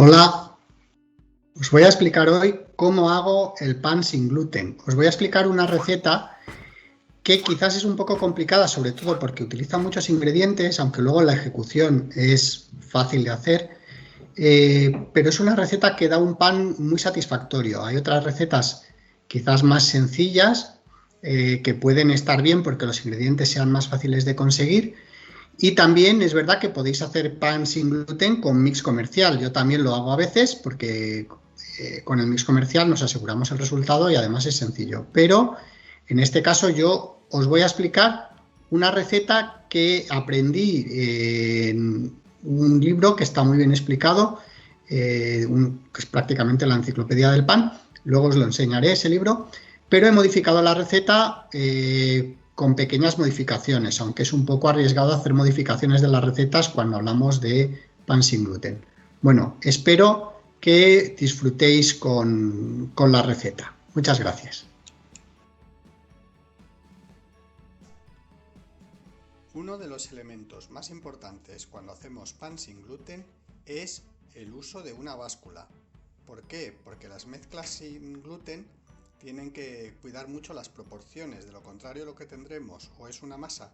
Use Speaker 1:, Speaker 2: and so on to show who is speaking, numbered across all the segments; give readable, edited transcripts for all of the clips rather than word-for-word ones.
Speaker 1: Hola, os voy a explicar hoy cómo hago el pan sin gluten. Os voy a explicar una receta que quizás es un poco complicada, sobre todo porque utiliza muchos ingredientes, aunque luego la ejecución es fácil de hacer, pero es una receta que da un pan muy satisfactorio. Hay otras recetas quizás más sencillas que pueden estar bien porque los ingredientes sean más fáciles de conseguir. Y también es verdad que podéis hacer pan sin gluten con mix comercial. Yo también lo hago a veces porque con el mix comercial nos aseguramos el resultado y además es sencillo. Pero en este caso yo os voy a explicar una receta que aprendí en un libro que está muy bien explicado, que es prácticamente la enciclopedia del pan. Luego os lo enseñaré ese libro, pero he modificado la receta con pequeñas modificaciones, aunque es un poco arriesgado hacer modificaciones de las recetas cuando hablamos de pan sin gluten. Bueno, espero que disfrutéis con la receta. Muchas gracias.
Speaker 2: Uno de los elementos más importantes cuando hacemos pan sin gluten es el uso de una báscula. ¿Por qué? Porque las mezclas sin gluten tienen que cuidar mucho las proporciones, de lo contrario lo que tendremos o es una masa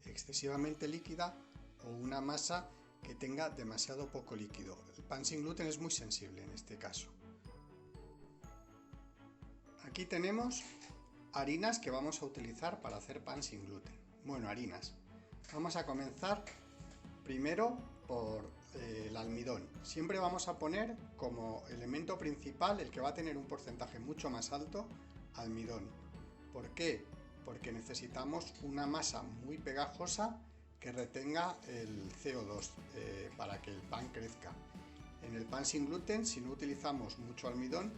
Speaker 2: excesivamente líquida o una masa que tenga demasiado poco líquido. El pan sin gluten es muy sensible en este caso. Aquí tenemos harinas que vamos a utilizar para hacer pan sin gluten. Bueno, harinas. Vamos a comenzar primero por el almidón. Siempre vamos a poner como elemento principal, el que va a tener un porcentaje mucho más alto, almidón. ¿Por qué? Porque necesitamos una masa muy pegajosa que retenga el CO2 para que el pan crezca. En el pan sin gluten, si no utilizamos mucho almidón,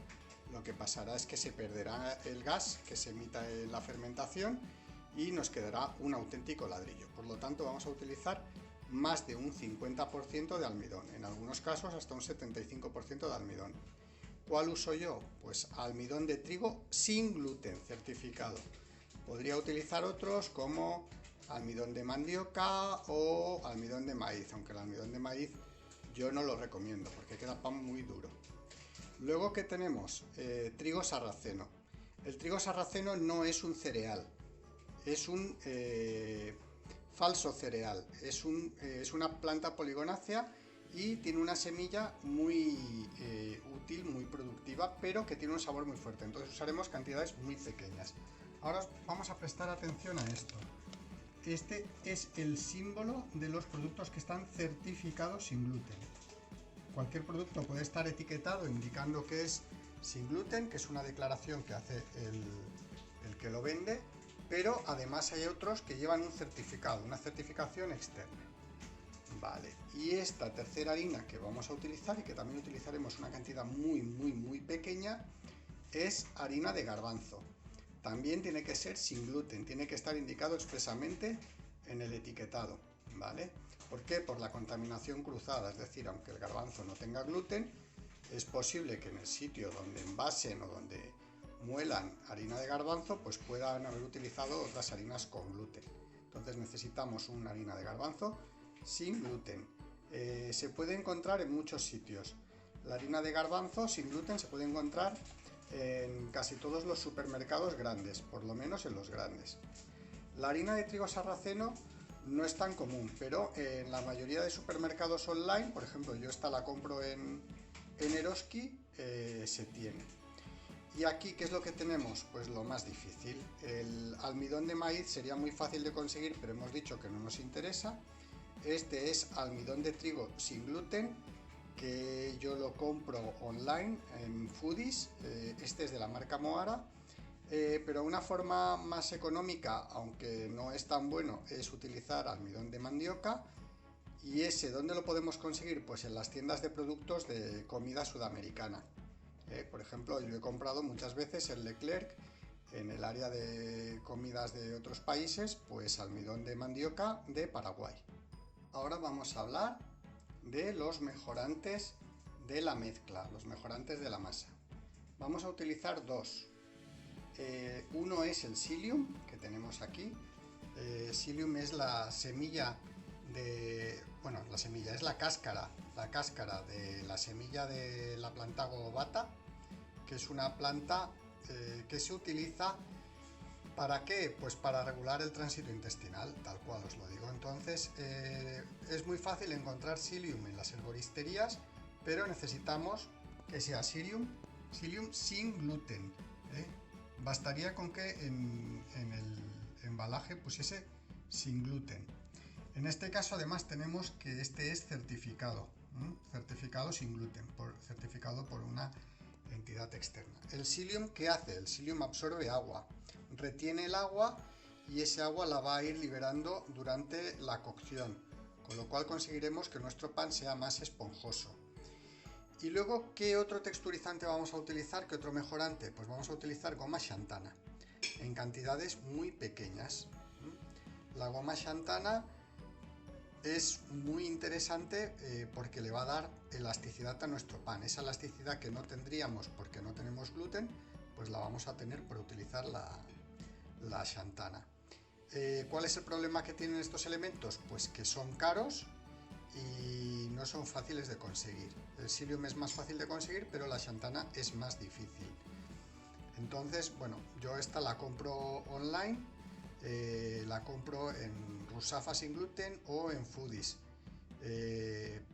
Speaker 2: lo que pasará es que se perderá el gas que se emita en la fermentación y nos quedará un auténtico ladrillo. Por lo tanto, vamos a utilizar más de un 50% de almidón, en algunos casos hasta un 75% de almidón. ¿Cuál uso yo? Pues almidón de trigo sin gluten certificado. Podría utilizar otros como almidón de mandioca o almidón de maíz, aunque el almidón de maíz yo no lo recomiendo porque queda pan muy duro. Luego, ¿qué tenemos? Trigo sarraceno. El trigo sarraceno no es un cereal, es un falso cereal, es una planta poligonácea y tiene una semilla muy útil, muy productiva, pero que tiene un sabor muy fuerte, entonces usaremos cantidades muy pequeñas. Ahora vamos a prestar atención a esto. Este es el símbolo de los productos que están certificados sin gluten. Cualquier producto puede estar etiquetado indicando que es sin gluten, que es una declaración que hace el que lo vende, pero además hay otros que llevan un certificado, una certificación externa. Vale, y esta tercera harina que vamos a utilizar y que también utilizaremos una cantidad muy pequeña es harina de garbanzo. También tiene que ser sin gluten, tiene que estar indicado expresamente en el etiquetado, ¿vale? ¿Por qué? Por la contaminación cruzada, es decir, aunque el garbanzo no tenga gluten, es posible que en el sitio donde envasen o donde muelan harina de garbanzo, pues puedan haber utilizado otras harinas con gluten. Entonces necesitamos una harina de garbanzo sin gluten. Se puede encontrar en muchos sitios. La harina de garbanzo sin gluten se puede encontrar en casi todos los supermercados grandes, por lo menos en los grandes. La harina de trigo sarraceno no es tan común, pero en la mayoría de supermercados online, por ejemplo, yo esta la compro en Eroski, se tiene. Y aquí, ¿qué es lo que tenemos? Pues lo más difícil. El almidón de maíz sería muy fácil de conseguir, pero hemos dicho que no nos interesa. Este es almidón de trigo sin gluten, que yo lo compro online en Foodies. Este es de la marca Moara. Pero una forma más económica, aunque no es tan bueno, es utilizar almidón de mandioca. ¿Y ese dónde lo podemos conseguir? Pues en las tiendas de productos de comida sudamericana. Por ejemplo, yo he comprado muchas veces en Leclerc, en el área de comidas de otros países, pues almidón de mandioca de Paraguay. Ahora vamos a hablar de los mejorantes de la mezcla, los mejorantes de la masa. Vamos a utilizar dos. Uno es el psyllium, que tenemos aquí. Psyllium es la semilla de... Bueno, la semilla es la cáscara la cáscara de la semilla de la planta gogobata, que es una planta que se utiliza ¿para qué? Pues para regular el tránsito intestinal, tal cual os lo digo. Entonces es muy fácil encontrar psyllium en las herboristerías, pero necesitamos que sea psyllium sin gluten. Bastaría con que en el embalaje pusiese sin gluten. En este caso además tenemos que este es certificado, certificado sin gluten, certificado por una entidad externa. ¿El psyllium qué hace? El psyllium absorbe agua, retiene el agua y ese agua la va a ir liberando durante la cocción, con lo cual conseguiremos que nuestro pan sea más esponjoso. Y luego, ¿qué otro texturizante vamos a utilizar? ¿Qué otro mejorante? Pues vamos a utilizar goma xantana en cantidades muy pequeñas. La goma xantana es muy interesante porque le va a dar elasticidad a nuestro pan. Esa elasticidad que no tendríamos porque no tenemos gluten, pues la vamos a tener por utilizar la xantana. ¿Cuál es el problema que tienen estos elementos? Pues que son caros y no son fáciles de conseguir. El psyllium es más fácil de conseguir, pero la xantana es más difícil. Entonces, bueno, yo esta la compro online, la compro en Rusafa sin gluten o en Foodies.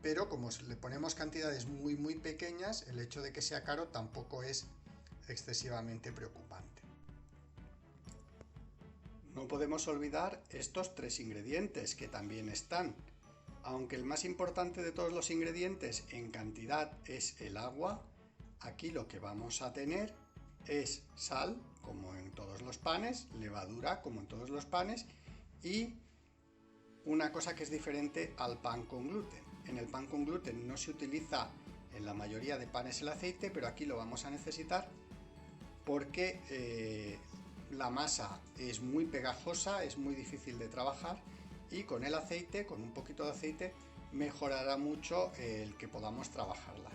Speaker 2: Pero como le ponemos cantidades muy pequeñas, el hecho de que sea caro tampoco es excesivamente preocupante. No podemos olvidar estos 3 ingredientes que también están. Aunque el más importante de todos los ingredientes en cantidad es el agua, aquí lo que vamos a tener es sal, como en todos los panes, levadura, como en todos los panes, y una cosa que es diferente al pan con gluten. En el pan con gluten no se utiliza en la mayoría de panes el aceite, pero aquí lo vamos a necesitar porque la masa es muy pegajosa, es muy difícil de trabajar, y con el aceite, con un poquito de aceite, mejorará mucho el que podamos trabajarla.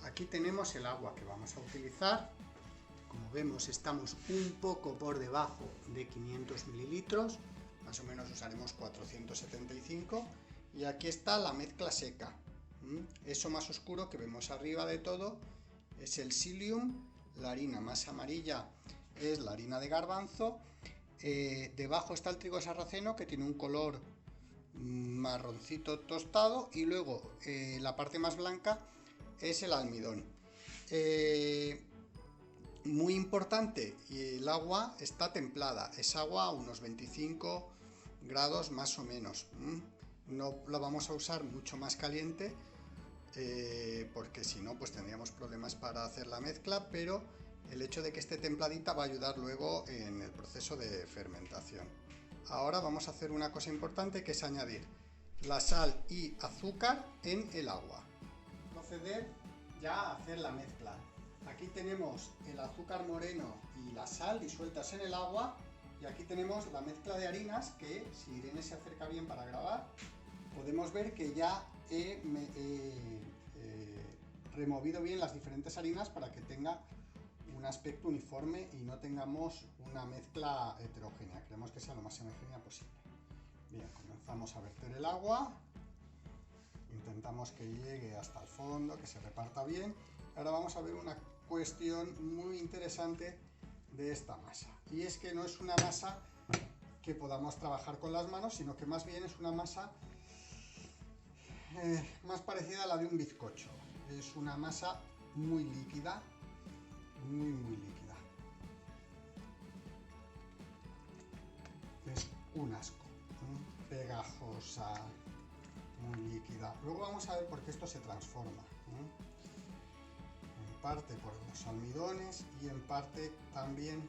Speaker 2: Aquí tenemos el agua que vamos a utilizar. Como vemos, estamos un poco por debajo de 500 mililitros, más o menos usaremos 475, y aquí está la mezcla seca. Eso más oscuro que vemos arriba de todo es el psyllium, la harina más amarilla es la harina de garbanzo, debajo está el trigo sarraceno que tiene un color marroncito tostado, y luego la parte más blanca es el almidón. Muy importante, el agua está templada, es agua a unos 25 grados más o menos. No la vamos a usar mucho más caliente porque si no pues tendríamos problemas para hacer la mezcla, pero el hecho de que esté templadita va a ayudar luego en el proceso de fermentación. Ahora vamos a hacer una cosa importante, que es añadir la sal y azúcar en el agua. Proceder ya a hacer la mezcla. Aquí tenemos el azúcar moreno y la sal disueltas en el agua, y aquí tenemos la mezcla de harinas que, si Irene se acerca bien para grabar, podemos ver que ya he removido bien las diferentes harinas para que tenga un aspecto uniforme y no tengamos una mezcla heterogénea. Queremos que sea lo más homogénea posible. Bien, comenzamos a verter el agua, intentamos que llegue hasta el fondo, que se reparta bien. Ahora vamos a ver una cuestión muy interesante de esta masa, y es que no es una masa que podamos trabajar con las manos, sino que más bien es una masa más parecida a la de un bizcocho. Es una masa muy líquida, muy líquida. Es un asco, pegajosa, muy líquida. Luego vamos a ver por qué esto se transforma. En parte por los almidones y en parte también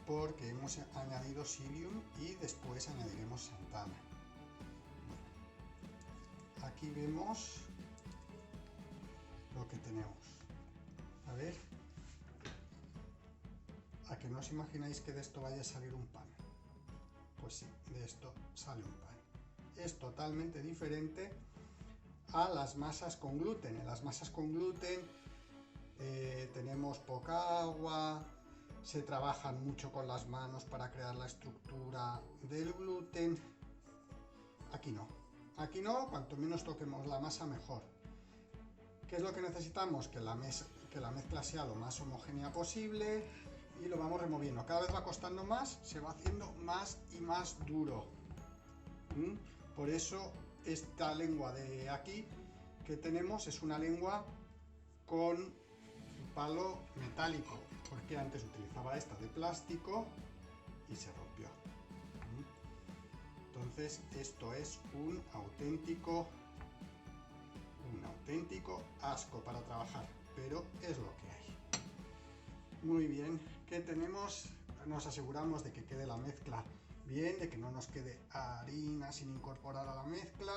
Speaker 2: porque hemos añadido psyllium y después añadiremos xantana. Aquí vemos lo que tenemos. A ver, ¿a que no os imagináis que de esto vaya a salir un pan? Pues sí, de esto sale un pan. Es totalmente diferente a las masas con gluten. En las masas con gluten tenemos poca agua, se trabajan mucho con las manos para crear la estructura del gluten. aquí no. Aquí no, cuanto menos toquemos la masa mejor. ¿Qué es lo que necesitamos? Que la mezcla sea lo más homogénea posible y lo vamos removiendo. Cada vez va costando más, se va haciendo más y más duro. Por eso esta lengua de aquí que tenemos es una lengua con palo metálico, porque antes utilizaba esta de plástico y se rompió. Entonces esto es un auténtico asco para trabajar, pero es lo que hay. Muy bien, ¿qué tenemos? Nos aseguramos de que quede la mezcla bien, de que no nos quede harina sin incorporar a la mezcla.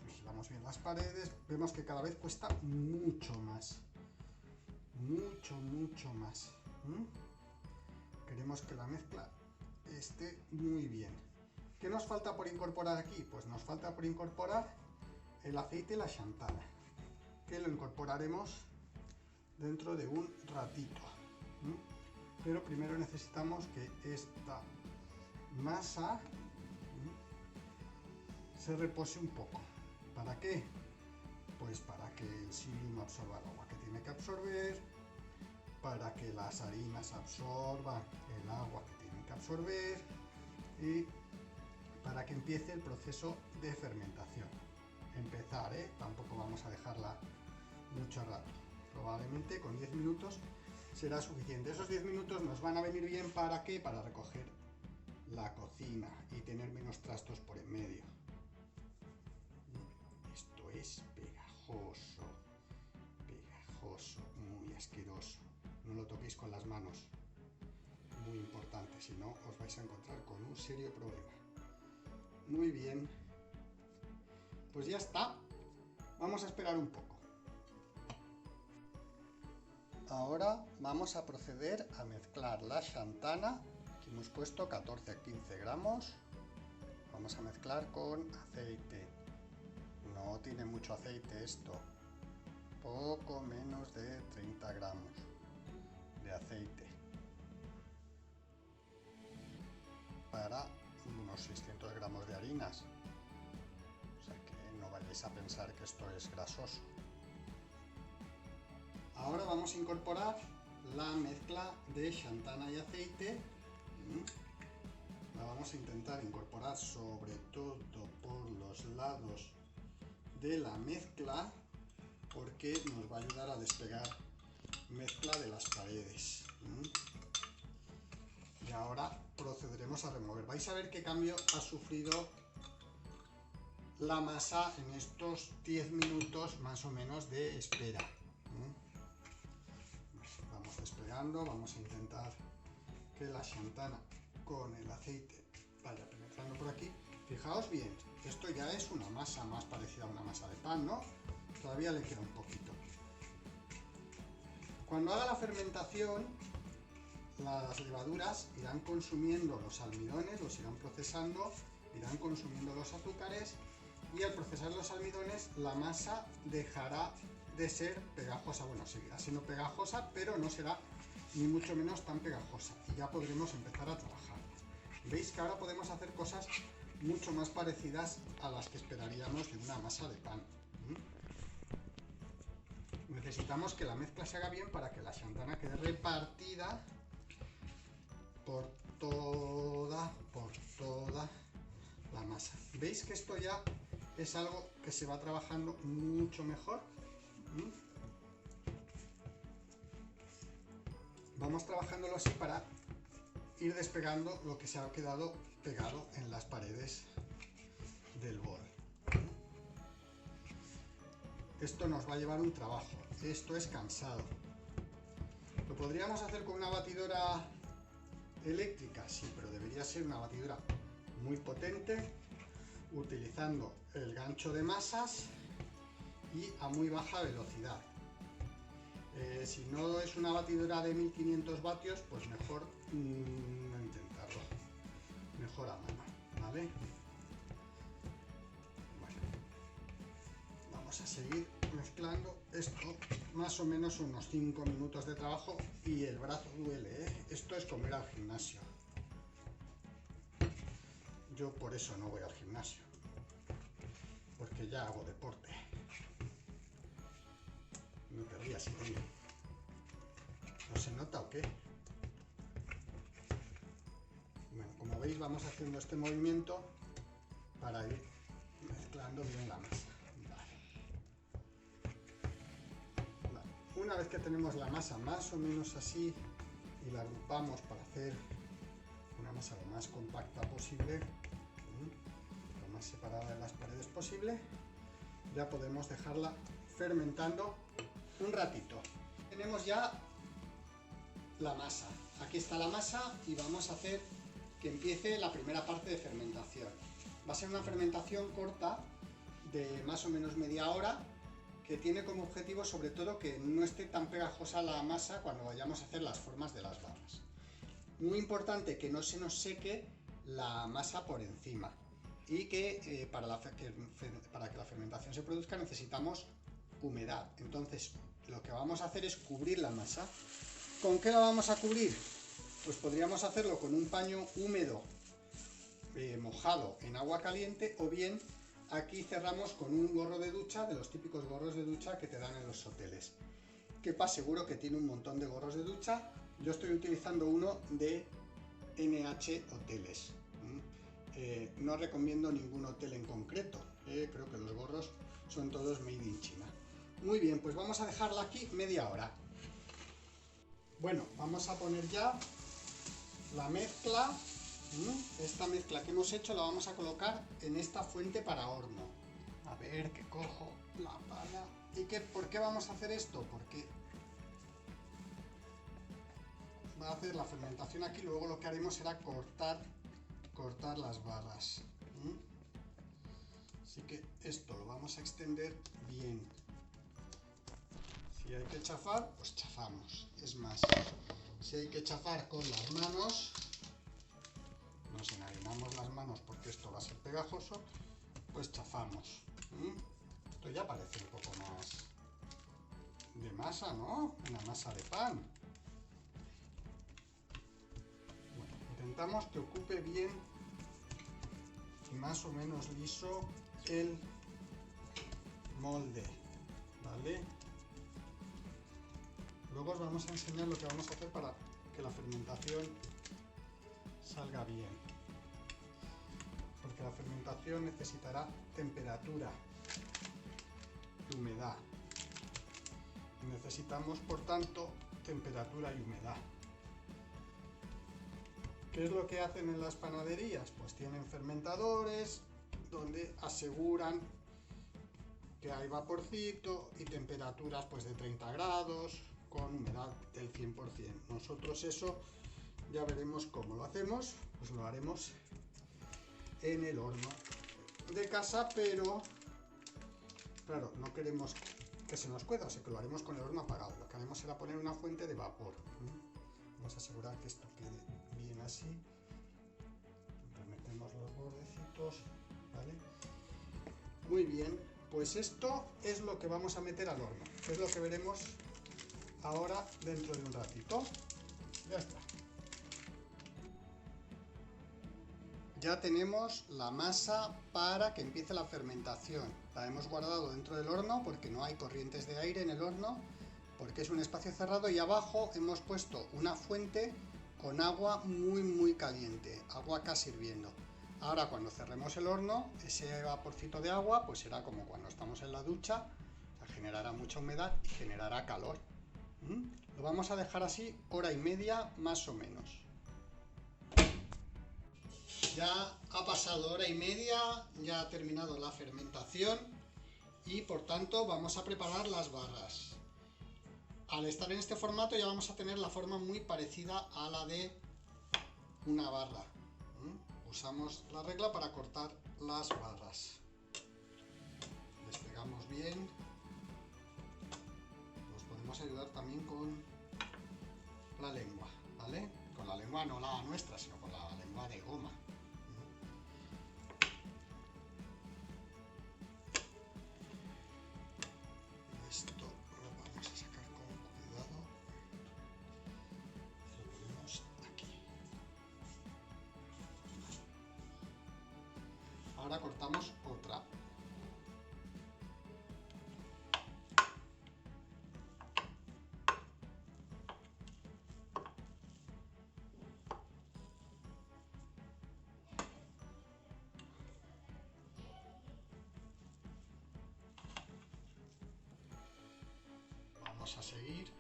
Speaker 2: Vigilamos bien las paredes, vemos que cada vez cuesta mucho más. Mucho más. Queremos que la mezcla esté muy bien. ¿Qué nos falta por incorporar aquí? Pues nos falta por incorporar el aceite y la xantana, que lo incorporaremos dentro de un ratito. Pero primero necesitamos que esta masa se repose un poco. ¿Para qué? Pues para que el psyllium absorba el agua que tiene que absorber, para que las harinas absorban el agua que tienen que absorber y para que empiece el proceso de fermentación. Empezar, tampoco vamos a dejarla mucho rato. Probablemente con 10 minutos será suficiente. Esos 10 minutos nos van a venir bien, ¿para qué? Para recoger la cocina y tener menos trastos por en medio. Esto es pegajoso, muy asqueroso. No lo toquéis con las manos, muy importante, si no os vais a encontrar con un serio problema. Muy bien, pues ya está. Vamos a esperar un poco. Ahora vamos a proceder a mezclar la xantana. Aquí hemos puesto 14 a 15 gramos. Vamos a mezclar con aceite. No tiene mucho aceite esto. Poco menos de 30 gramos de aceite. Para unos 600 gramos de harinas. O sea que no vayáis a pensar que esto es grasoso. Ahora vamos a incorporar la mezcla de xantana y aceite. La vamos a intentar incorporar sobre todo por los lados de la mezcla, porque nos va a ayudar a despegar mezcla de las paredes. Y ahora procederemos a remover. Vais a ver qué cambio ha sufrido la masa en estos 10 minutos más o menos de espera. Vamos despegando, vamos a intentar que la xantana con el aceite vaya penetrando por aquí. Fijaos bien, esto ya es una masa más parecida a una masa de pan, ¿no? Todavía le queda un poquito. Cuando haga la fermentación, las levaduras irán consumiendo los almidones, los irán procesando, irán consumiendo los azúcares, y al procesar los almidones la masa dejará de ser pegajosa. Bueno, seguirá siendo pegajosa, pero no será ni mucho menos tan pegajosa, y ya podremos empezar a trabajar. Veis que ahora podemos hacer cosas mucho más parecidas a las que esperaríamos de una masa de pan. Necesitamos que la mezcla se haga bien para que la xantana quede repartida por toda la masa. ¿Veis que esto ya es algo que se va trabajando mucho mejor? Vamos trabajándolo así para ir despegando lo que se ha quedado pegado en las paredes del bol. Esto nos va a llevar un trabajo, esto es cansado. ¿Lo podríamos hacer con una batidora eléctrica? Sí, pero debería ser una batidora muy potente, utilizando el gancho de masas y a muy baja velocidad. Si no es una batidora de 1500 vatios, pues mejor no intentarlo, mejor a mano, ¿vale? Bueno, vamos a seguir mezclando esto, más o menos unos 5 minutos de trabajo, y el brazo duele, ¿eh? Esto es como ir al gimnasio. Yo por eso no voy al gimnasio, porque ya hago deporte. No te rías, Irene. ¿No se nota o qué? Bueno, como veis vamos haciendo este movimiento para ir mezclando bien la masa. Vale. Una vez que tenemos la masa más o menos así y la agrupamos para hacer una masa lo más compacta posible, lo más separada de las paredes posible, ya podemos dejarla fermentando un ratito. Tenemos ya la masa. Aquí está la masa y vamos a hacer que empiece la primera parte de fermentación. Va a ser una fermentación corta de más o menos media hora, que tiene como objetivo sobre todo que no esté tan pegajosa la masa cuando vayamos a hacer las formas de las barras. Muy importante que no se nos seque la masa por encima y que para que la fermentación se produzca necesitamos humedad. Entonces lo que vamos a hacer es cubrir la masa. ¿Con qué la vamos a cubrir? Pues podríamos hacerlo con un paño húmedo mojado en agua caliente, o bien aquí cerramos con un gorro de ducha, de los típicos gorros de ducha que te dan en los hoteles. Kepa seguro que tiene un montón de gorros de ducha. Yo estoy utilizando uno de NH Hoteles. No recomiendo ningún hotel en concreto. Creo que los gorros son todos made in China. Muy bien, pues vamos a dejarla aquí media hora. Bueno, vamos a poner ya la mezcla. Esta mezcla que hemos hecho la vamos a colocar en esta fuente para horno. A ver, que cojo la pala. ¿Y por qué vamos a hacer esto? Porque va a hacer la fermentación aquí, luego lo que haremos será cortar las barras. Así que esto lo vamos a extender bien. Si hay que chafar, pues chafamos. Es más, si hay que chafar con las manos, nos enharinamos las manos porque esto va a ser pegajoso, pues chafamos. Esto ya parece un poco más de masa, ¿no? Una masa de pan. Bueno, intentamos que ocupe bien y más o menos liso el molde, ¿vale? Luego os vamos a enseñar lo que vamos a hacer para que la fermentación salga bien. Porque la fermentación necesitará temperatura y humedad. Necesitamos, por tanto, temperatura y humedad. ¿Qué es lo que hacen en las panaderías? Pues tienen fermentadores donde aseguran que hay vaporcito y temperaturas pues de 30 grados con humedad del 100%. Nosotros eso ya veremos cómo lo hacemos, pues lo haremos en el horno de casa, pero claro, no queremos que se nos cueza, o sea que lo haremos con el horno apagado. Lo que haremos será poner una fuente de vapor. Vamos a asegurar que esto quede bien así. Remetemos los bordecitos, ¿vale? Muy bien, pues esto es lo que vamos a meter al horno, que es lo que veremos ahora dentro de un ratito. Ya está. Ya tenemos la masa para que empiece la fermentación. La hemos guardado dentro del horno porque no hay corrientes de aire en el horno, porque es un espacio cerrado, y abajo hemos puesto una fuente con agua muy caliente, agua casi hirviendo. Ahora cuando cerremos el horno, ese vaporcito de agua pues será como cuando estamos en la ducha, generará mucha humedad y generará calor. Lo vamos a dejar así hora y media más o menos. Ya ha pasado hora y media, ya ha terminado la fermentación y por tanto vamos a preparar las barras. Al estar en este formato ya vamos a tener la forma muy parecida a la de una barra. Usamos la regla para cortar las barras. Despegamos bien. Nos podemos ayudar también con la lengua, ¿vale? Con la lengua no la nuestra, sino con la lengua de goma. Esto lo vamos a sacar con cuidado. Lo ponemos aquí. Ahora cortamos otra. Vamos a seguir.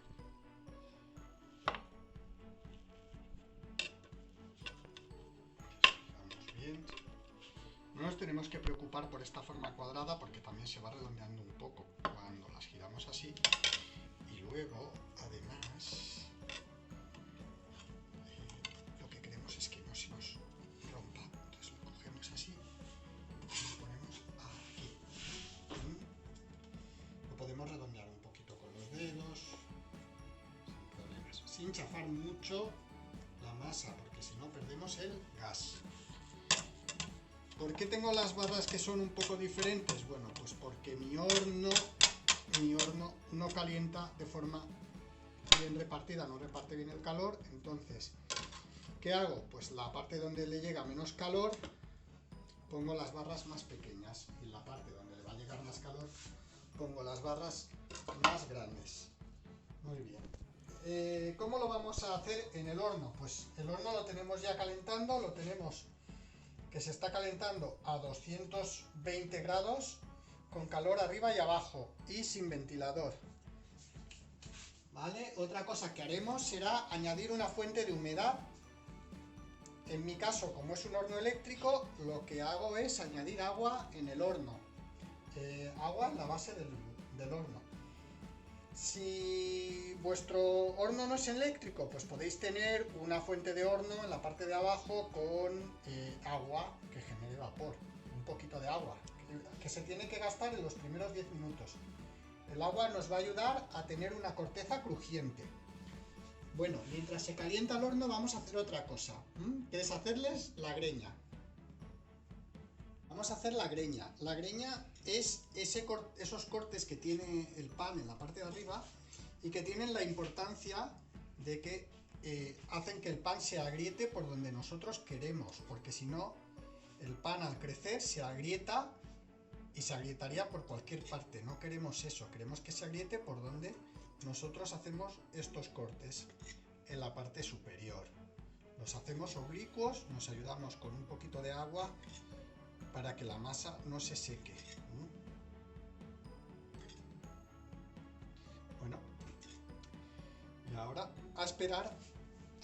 Speaker 2: Fijamos bien. No nos tenemos que preocupar por esta forma cuadrada porque también se va redondeando un poco cuando las giramos así. Y luego, además, lo que queremos es que no se nos rompa. Entonces lo cogemos así y lo ponemos aquí. Lo podemos redondear un poquito con los dedos, sin problemas. Sin chafar mucho la masa, porque si no perdemos el gas. ¿Por qué tengo las barras que son un poco diferentes? Bueno, pues porque mi horno no calienta de forma bien repartida, no reparte bien el calor. Entonces, ¿qué hago? Pues la parte donde le llega menos calor, pongo las barras más pequeñas. Y en la parte donde le va a llegar más calor, pongo las barras más grandes. Muy bien. ¿Cómo lo vamos a hacer en el horno? Pues el horno lo tenemos ya calentando, lo tenemos que se está calentando a 220 grados con calor arriba y abajo y sin ventilador. ¿Vale? Otra cosa que haremos será añadir una fuente de humedad. En mi caso, como es un horno eléctrico, lo que hago es añadir agua en el horno. Agua en la base del horno. Si vuestro horno no es eléctrico, pues podéis tener una fuente de horno en la parte de abajo con agua que genere vapor, un poquito de agua, que se tiene que gastar en los primeros 10 minutos. El agua nos va a ayudar a tener una corteza crujiente. Bueno, mientras se calienta el horno vamos a hacer otra cosa, que es hacerles la greña. Vamos a hacer la greña. La greña es esos cortes que tiene el pan en la parte de arriba y que tienen la importancia de que hacen que el pan se agriete por donde nosotros queremos, porque si no, el pan al crecer se agrieta y se agrietaría por cualquier parte. No queremos eso, queremos que se agriete por donde nosotros hacemos estos cortes, en la parte superior. Los hacemos oblicuos, nos ayudamos con un poquito de agua para que la masa no se seque. Bueno, y ahora a esperar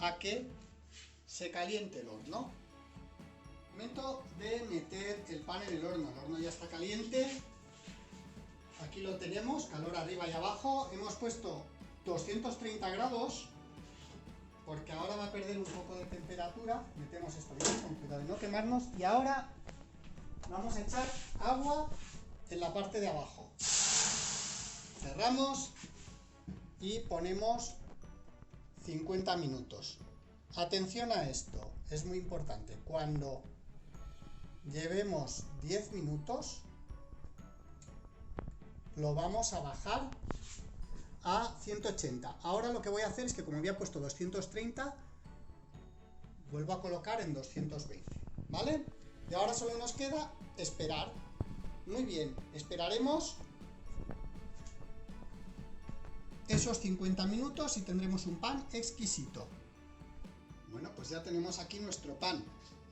Speaker 2: a que se caliente el horno. Momento de meter el pan en el horno. El horno ya está caliente. Aquí lo tenemos, calor arriba y abajo. Hemos puesto 230 grados porque ahora va a perder un poco de temperatura. Metemos esto bien, con cuidado de no quemarnos. Y ahora vamos a echar agua en la parte de abajo. Cerramos y ponemos 50 minutos. Atención a esto, es muy importante. Cuando llevemos 10 minutos, lo vamos a bajar a 180. Ahora lo que voy a hacer es que, como había puesto 230, vuelvo a colocar en 220, ¿vale? Y ahora solo nos queda esperar. Muy bien, esperaremos esos 50 minutos y tendremos un pan exquisito. Bueno, pues ya tenemos aquí nuestro pan.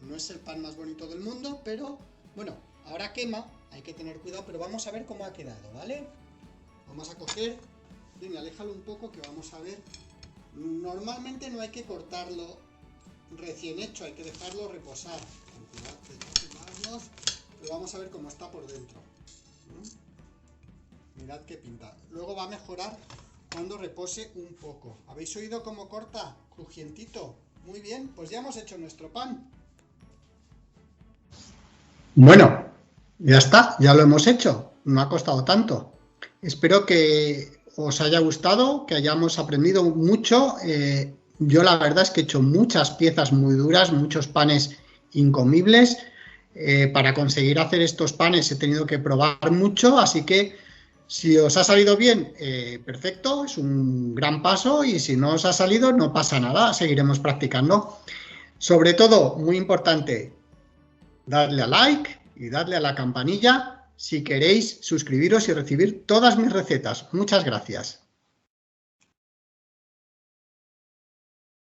Speaker 2: No es el pan más bonito del mundo, pero bueno, ahora quema, hay que tener cuidado, pero vamos a ver cómo ha quedado, ¿vale? Vamos a coger, venga, aléjalo un poco que vamos a ver. Normalmente no hay que cortarlo recién hecho, hay que dejarlo reposar. Con cuidado de quemarnos, pero vamos a ver cómo está por dentro. Mirad qué pinta. Luego va a mejorar cuando repose un poco. ¿Habéis oído cómo corta? Crujientito. Muy bien, pues ya hemos hecho nuestro pan. Bueno, ya está, ya lo hemos hecho. No ha costado tanto. Espero que os haya gustado, que hayamos aprendido mucho. Yo la verdad es que he hecho muchas piezas muy duras, muchos panes incomibles. Para conseguir hacer estos panes he tenido que probar mucho, así que si os ha salido bien, perfecto, es un gran paso, y si no os ha salido, no pasa nada, seguiremos practicando. Sobre todo, muy importante, darle a like,
Speaker 1: y dadle a la campanilla si queréis suscribiros y recibir todas mis recetas. Muchas gracias.